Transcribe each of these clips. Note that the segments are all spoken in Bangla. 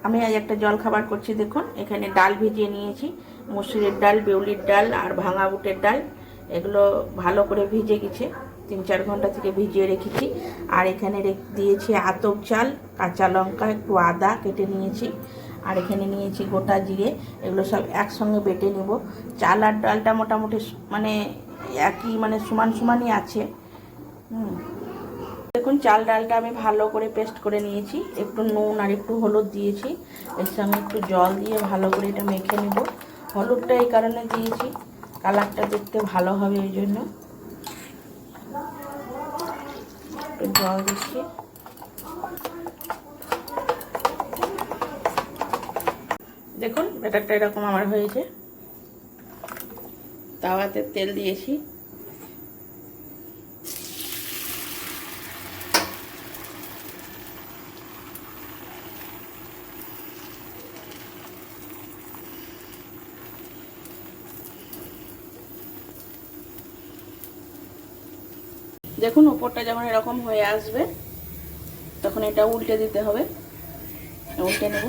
আমি আজ একটা জল খাবার করছি। দেখুন এখানে ডাল ভিজিয়ে নিয়েছি, মসুরের ডাল, বিউলির ডাল আর ভাঙা বুটের ডাল। এগুলো ভালো করে ভিজে গেছে, 3-4 ঘন্টা থেকে ভিজিয়ে রেখেছি। আর এখানে দিয়েছি আতপ চাল, কাঁচা লঙ্কা, একটু আদা কেটে নিয়েছি। আর এখানে নিয়েছি গোটা জিরে। এগুলো সব একসঙ্গে বেটে নেব। চাল আর ডালটা মোটামুটি মানে একই, মানে সমান সমানই আছে। দেখুন চাল ডালটা আমি ভালো করে পেস্ট করে নিয়েছি। একটু নুন আর একটু হলুদ দিয়েছি, এর সঙ্গে একটু জল দিয়ে ভালো করে এটা মেখে নেব। হলুদটা এই কারণে দিয়েছি, কালারটা দেখতে ভালো হবে ওই জন্য। একটু জল দিচ্ছি। দেখুন ব্যাটারটা এরকম আমার হয়েছে। তাওয়াতে তেল দিয়েছি। দেখুন উপরটা যখন এরকম হয়ে আসবে তখন এটা উল্টে দিতে হবে। উল্টে নেব।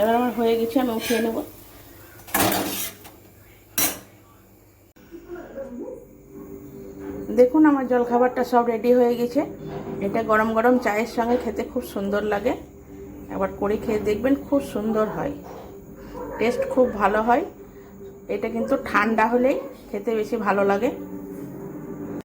এবার আমার হয়ে গেছে, আমি উঠিয়ে নেব। দেখুন আমার জলখাবারটা সব রেডি হয়ে গেছে। এটা গরম গরম চায়ের সঙ্গে খেতে খুব সুন্দর লাগে। একবার করে খেয়ে দেখবেন, খুব সুন্দর হয়, টেস্ট খুব ভালো হয়। এটা কিন্তু ঠান্ডা হলেই খেতে বেশি ভালো লাগে।